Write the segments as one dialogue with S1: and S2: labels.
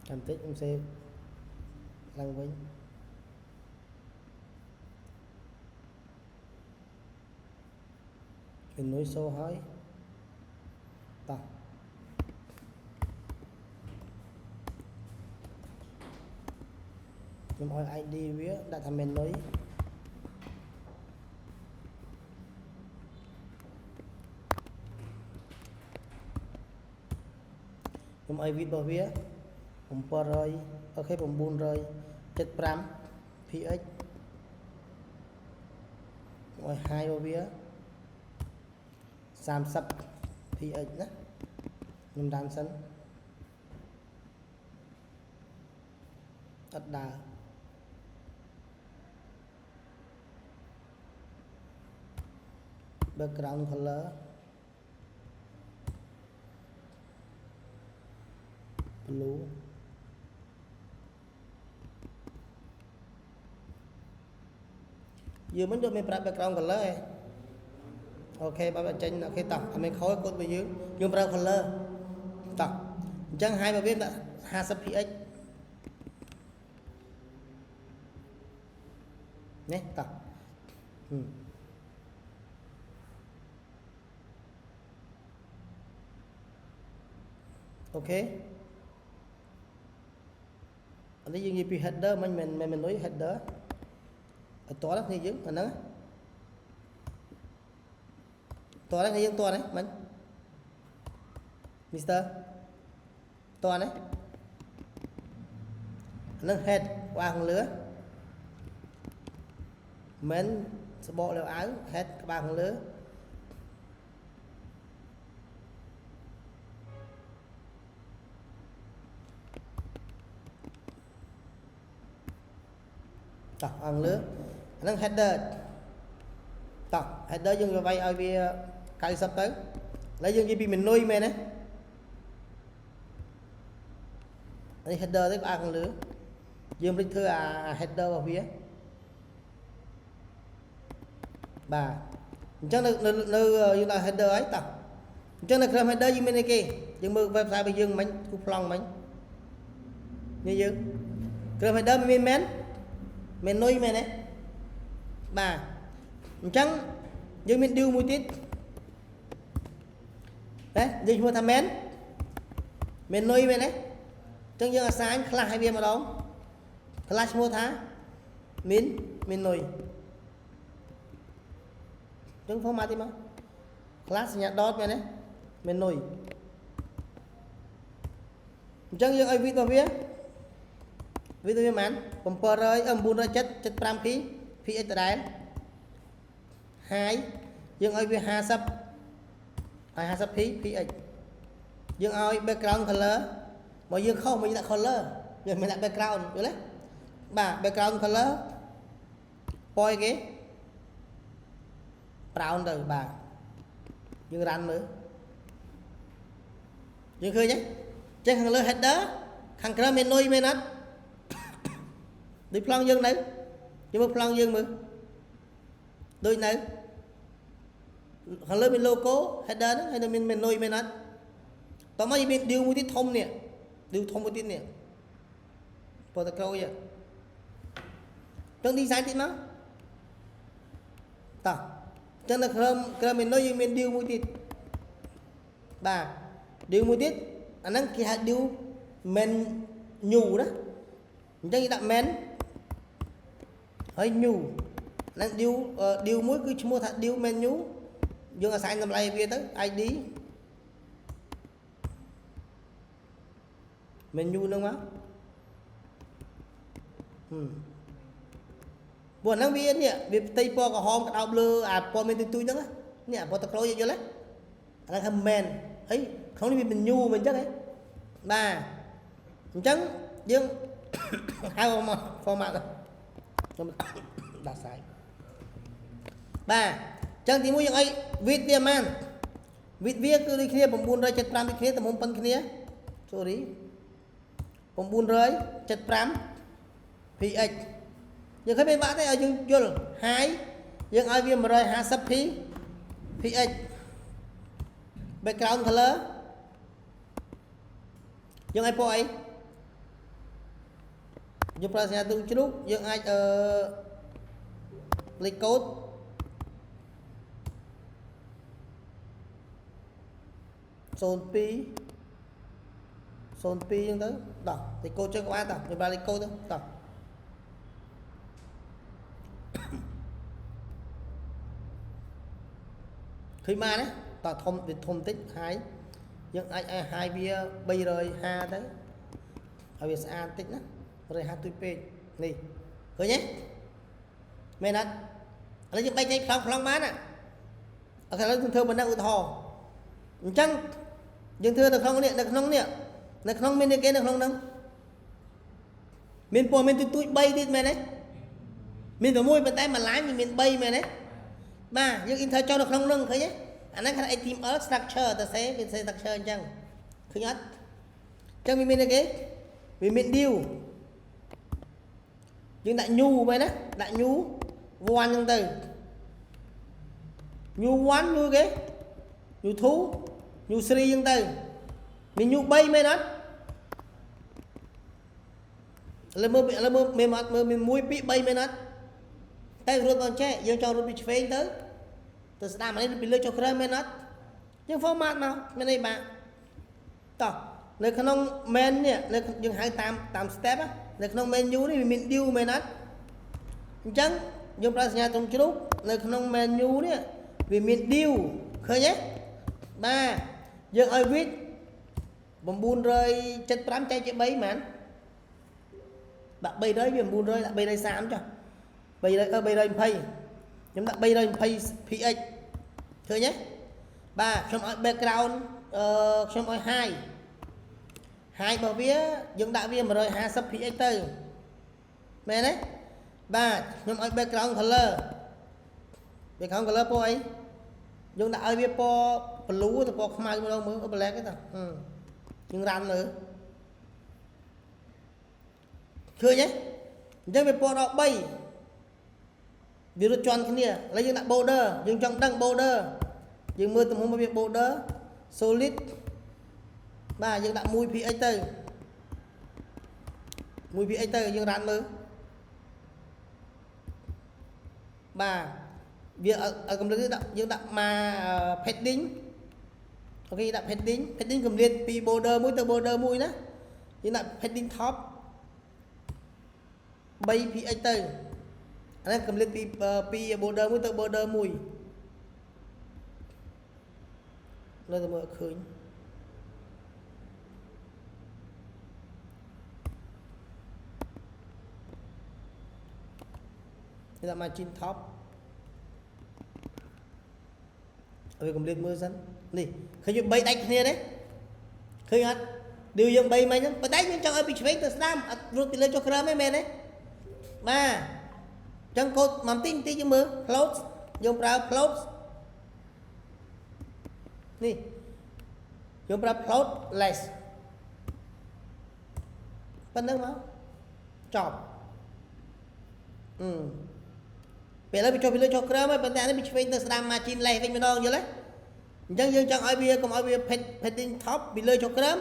S1: làm tích ông sẽ lăng vinh mình núi sâu hói tao nhưng mà ID vía đã thành mình núi nhưng mà video víaผมปรอยโอเคผมบุญรอย75 px ngoài 2 bao vía 30 px ណាខ្ញុំដានសិនអត់ដើរ background color blue dương mình được mình prep background color ấy. Ok bao giờ tranh là khi tập mình khối cột với dương background color tập chẳng hai bao biết đã 20 px nhé tập ok anh ấy dương như header mình nói header ở to lắm thì dương nó to đấy dương to đấy mình Mister to đấy nó head qua hàng lứa mình sẽ bộ lều áo head ba hàng lứa tập hàng lứa nó header tập header dùng cho vay ở vì cái sắp tới lấy dùng gì mình nuôi mẹ đấy đây header đấy có hàng lứa dùng lịch thưa header vào phía bà chắc là dùng là header ấy tập chắc là cầm header dùng bên này kia dùng mực website bây giờ mình cục lòng mình như dương cầm header mình nuôi mẹ đấy bà chẳng nhưng mình đưa mũi tiết đấy dịch mua tham mến mình nuôi mẹ đấy chẳng dương là sáng khá hai viên mà đó khá mua thá mình nuôi chẳng phong mát đi mà khá nhạt đót mẹ đấy mình nuôi chẳng dương ai viết vào phía mánผมเปิดเลยบุญเลย75 kg px តដែលហើយយើងឲ្យវា50ហើយ50 px យើងឲ្យ background color មកយើងខុសមកយើងដាក់ color យើងមិនដាក់ background យល់ទេបាទ background color ពណ៌គេ brown ទៅបាទយើងរ៉ាន់មើលយើងឃើញទេចេះខាងលើ header ខាងក្រោមមាននុយមែនអត់ដូចប្លង់យើងនៅយើងមើលប្លង់យើងមើលដូចនៅខាងលើមាន logo header ហ្នឹងហើយនៅមាន menu មែនអត់តោះមកយើងមាន deal មួយទៀតធំនេះ deal ធំមួយទៀតនេះប៉ុន្តែក្រោយចឹង design ទៀតមកតោះចឹងនៅក្រោម menu យើងមាន deal មួយទៀតបាទ deal មួយទៀតអាហ្នឹងគេហៅ deal menu ណាអញ្ចឹងយើងដាក់ men ហើយ new ហ្នឹង deal មួយគឺឈ្មោះថា deal menu យើងអាស្រ័យតម្លៃវាទៅ ID menu ហ្នឹងមកព្រោះហ្នឹងវានេះវាផ្ទៃពណ៌ក្រហមក្តោបលើអាពណ៌មានទុយហ្នឹងនេះអាពណ៌ទឹកក្រូចយល់ទេអាហ្នឹងហៅ men ហើយក្នុងនេះវា menu មិនអញ្ចឹងហ៎បាទអញ្ចឹងយើងហៅមក format ខ្ញុំដាក់សាយបាទចឹងទីមួយយើងអី width វាប៉ុន្មាន width វាគឺដូចគ្នា975ដូចគ្នាទំហំប៉ុនគ្នា sorry 975 px យើងឃើញមានបាក់ទេឲ្យយើងយល់ហើយយើងឲ្យវា150 px background color យើងឲ្យពណ៌អី យើងប្រើសញ្ញាទូជ្រូកយើងអាចលេខកូដ 02 អញ្ចឹងទៅដល់លេខកូដចឹងក៏បានតយើងប្រើលេខកូដទៅដល់ឃើញបានទេតធំវាធំតិចហើយយើងអាចឲ្យហាយវា350ទៅឲ្យវាស្អាតតិចណា150ទុយពេកនេះឃើញទេមែនអត់ឥឡូវយើងបែកចេញខ្លងបានណាឥឡូវយើងធ្វើប៉ុណ្ណឹងឧទាហរណ៍អញ្ចឹងយើងធ្វើនៅក្នុងនេះនៅក្នុងមានគេនៅក្នុងហ្នឹងមានព័ត៌មានទូច3ទៀតមែនទេមានតែមួយប៉ុន្តែមួយឡាយវាមាន3មែនទេបាទយើង enter ចូលនៅក្នុងហ្នឹងឃើញទេអាហ្នឹងគេថា HTML structure ទៅសេវា structure អញ្ចឹងឃើញអត់អញ្ចឹងវាមានគេវាមាន div យើងដាក់ new មែនណាដាក់ new 1អញ្ចឹងទៅ new 1 new គេ new 2 new 3អញ្ចឹងទៅមាន new 3មែនអត់ឥឡូវមើលមានអត់មើលមាន1 2 3មែនអត់តែរត់បងចេះយើងចង់រត់ពីឆ្វេងទៅស្ដាំអានេះពីលើចុះក្រោយមែនអត់យើង format មកមានអីបាទតោះនៅក្នុង main នេះយើងហៅតាម step នៅក្នុង menu នេះវាមាន div មែនអត់អញ្ចឹងយើងប្រើសញ្ញាត្រង់ជ្រូកនៅក្នុង menu នេះវាមាន div ឃើញទេបាទយើងឲ្យ width 975ចែកជា3មែនដាក់300វា900ដាក់330ចុះ320ខ្ញុំដាក់320 px ឃើញទេបាទខ្ញុំឲ្យ background ខ្ញុំឲ្យ high របស់វាយើងដាក់វា150 px ទៅមែនទេបាទខ្ញុំឲ្យ background color ពណ៌អីយើងដាក់ឲ្យវាពណ៌ blue ទៅពណ៌ខ្មៅម្ដងមើល black ទេតាយើងរ៉ាំមើលឃើញទេអញ្ចឹងវាពណ៌ដល់3វារត់ជាន់គ្នាឥឡូវយើងដាក់ border យើងចង់ដឹង border យើងមើលទំហំរបស់វា border solid បាទយើងដាក់ 1px ទៅ 1px ទៅយើងរ៉ាំមើលបាទវាឲ្យកម្រិតនេះយើងដាក់មក padding អូខេដាក់ padding កម្រិតពី border មួយទៅ border មួយណាយើងដាក់ padding top 3px ទៅអានេះកម្រិតពី border មួយទៅ border មួយនៅតែមើលឃើញនេះដាក់ margin top ឲ្យកម្រិតមើលសិននេះឃើញវា3ដាច់គ្នាទេឃើញអត់ឌីវយើង3មិញហ្នឹងប៉ុន្តែយើងចង់ឲ្យពីឆ្វេងទៅស្ដាំអត់រត់ពីលើចុះក្រោមទេមែនទេបាទអញ្ចឹងកូដមកទីយើងមើល close យើងប្រើ close នេះយើងប្រើ close less ប៉ុណ្្នឹងមកចប់ពេលឥឡូវវាចុះពីលើចុះក្រោមហើយប៉ុន្តែនេះវាឆ្វេងទៅស្ដាំ margin less វិញម្ដងយល់ទេអញ្ចឹងយើងចង់ឲ្យវាកុំឲ្យវា padding top ពីលើចុះក្រោម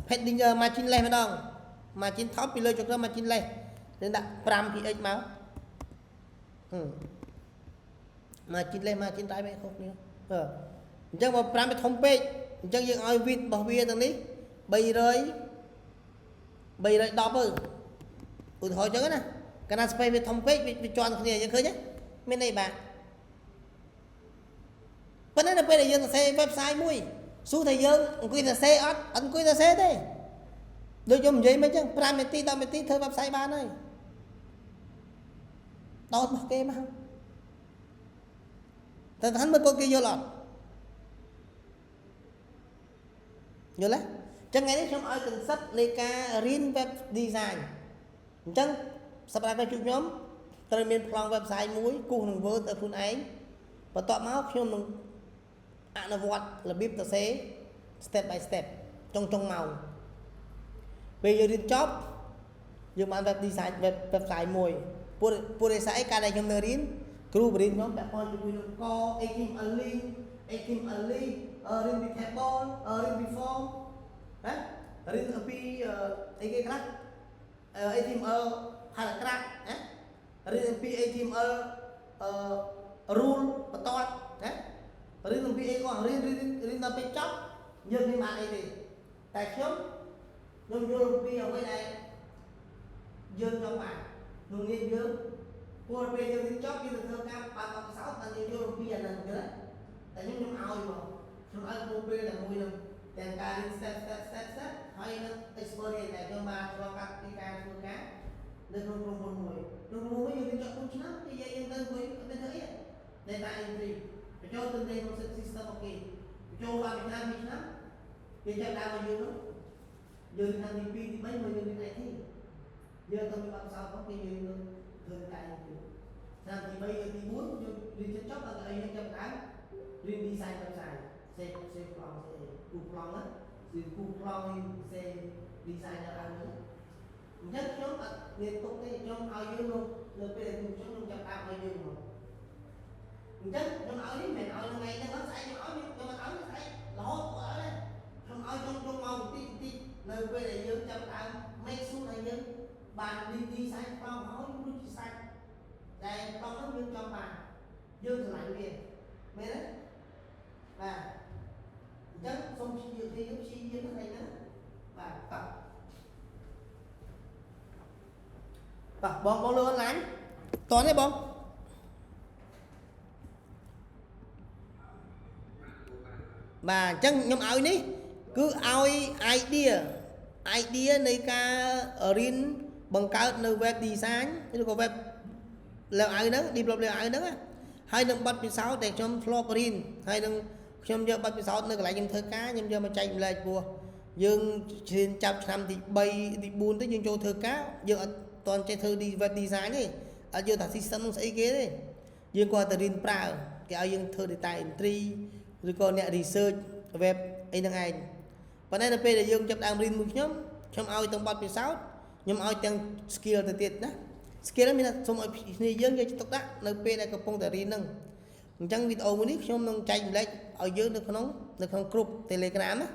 S1: padding margin less ម្ដង margin top ពីលើចុះក្រោម margin less យើងដាក់ 5px មកmargin less margin right មិនខុសគ្នាអញ្ចឹងបើ5វាធំពេកអញ្ចឹងយើងឲ្យ width របស់វាទាំងនេះ310ទៅឧទាហរណ៍អញ្ចឹងណាកាលណា space វាធំពេកវាជាន់គ្នាយើងឃើញទេមានអីបាទប៉ុន្តែនៅពេលដែលយើងសរសេរ website មួយសួរថាយើងអង្គុយសរសេរអត់អង្គុយសរសេរទេដូចខ្ញុំនិយាយមិនអញ្ចឹង5នាទី10នាទីធ្វើ website បានហើយដោតរបស់គេមកតែថាមើលគាត់គេយល់អត់យល់ទេអញ្ចឹងថ្ងៃនេះខ្ញុំឲ្យ concept នៃការរៀន web design អញ្ចឹងសម្រាប់អ្នកជួបខ្ញុំត្រូវមានប្លង់ website មួយគូសនឹង Word ទៅខ្លួនឯងបន្ទាប់មកខ្ញុំនឹងអនុវត្តរបៀបសរសេរ step by step ចុងម៉ោងពេលយើងរៀនចប់យើងបាន web design website មួយពួករិស័យការដែលខ្ញុំនៅរៀនគ្រូបរិញ្ញាខ្ញុំពាក់ព័ន្ធជាមួយនឹងក HTML link HTML link រៀនពី table រៀនពី form ណារៀនពីអីគេខ្លះ HTML hay là crack riêng PHTML rule và toán riêng PA có riêng là bên chóc nhưng cái bạn này thì tại chấm nhưng vô PA ở bên này dương trong bạn nông nghiệp dương qua PA dương chóc như thơ cam 3 6 ta vô PA là cái đấy tại những trong ao mà trong ao PA là mùi nè danการ stepហើយនឹង experience ដែលយកមកឆ្លងកាត់ពីការធ្វើការនៅក្នុងក្រុមហ៊ុនមួយយើងទៅចុះ4ឆ្នាំនិយាយយើងទៅមួយអត់មានធ្វើអី data entry បញ្ចូលទៅក្នុង system អូខេបញ្ចូលបានឆ្នាំ2ឆ្នាំគេចាប់ដើមមកយើងឆ្នាំទី2ទី3មកយើងមាន IT យើងទៅមានបទពិសោធន៍មកគេយើងទៅធ្វើការហ្នឹងឆ្នាំទី3ទី4យើងរៀនចប់ដល់ឲ្យយើងចាប់ដើមរៀន design website សេប្លង់គូប្លង់ណាគឺគូប្លង់សេ design ដល់ហើយអញ្ចឹងខ្ញុំអត់មានទុកទេខ្ញុំឲ្យយើងនៅពេលខ្ញុំចាប់ដើមឲ្យយើងមកអញ្ចឹងខ្ញុំឲ្យនេះមិនឲ្យថ្ងៃហ្នឹងស្អែកខ្ញុំឲ្យខ្ញុំអត់ឲ្យស្អែករហូតអត់ទេខ្ញុំឲ្យខ្ញុំមកបន្តិចនៅពេលដែលយើងចាប់ដើម make sure ឲ្យយើងបាន design ប្លង់ឲ្យដូចជាសាច់ដែលប្លង់ហ្នឹងយើងចង់បានយើងឆ្លាញ់វាមែនទេបាទអញ្ចឹងសូមព្យាយាមថ្ងៃហ្នឹងបាទបងលើអនឡាញតោះទេបងបាទអញ្ចឹងខ្ញុំឲ្យនេះគឺឲ្យ idea នៃការរៀនបង្កើតនៅ web design ឬក៏ web layout ហ្នឹង develop layout ហ្នឹងហើយនឹងបទពិសោធន៍ដែលខ្ញុំធ្លាប់រៀនហើយនឹងខ្ញុំយកបទពិសោធន៍នៅកន្លែងខ្ញុំធ្វើការខ្ញុំយកមកចែកម្លែកព្រោះយើងជឿនចាប់ឆ្នាំទី3ទី4ទៅយើងចូលធ្វើការយើងអត់តន់ចេះធ្វើ web design ទេអត់យកថា system នឹងស្អីគេទេយើងគាត់ទៅរៀនប្រើគេឲ្យយើងធ្វើ data entry ឬក៏អ្នក research web អីហ្នឹងឯងប៉ុន្តែនៅពេលដែលយើងចាប់ដើមរៀនមួយខ្ញុំឲ្យទាំងបទពិសោធន៍ខ្ញុំឲ្យទាំង skill ទៅទៀតណា skill ហ្នឹងមានថាសូមឲ្យគ្នាយើងយកទុកដាក់នៅពេលដែលកំពុងតែរៀនហ្នឹងអញ្ចឹងវីដេអូមួយនេះខ្ញុំនឹងចែកម្លែកឲ្យយើងនៅក្នុង group Telegram ណា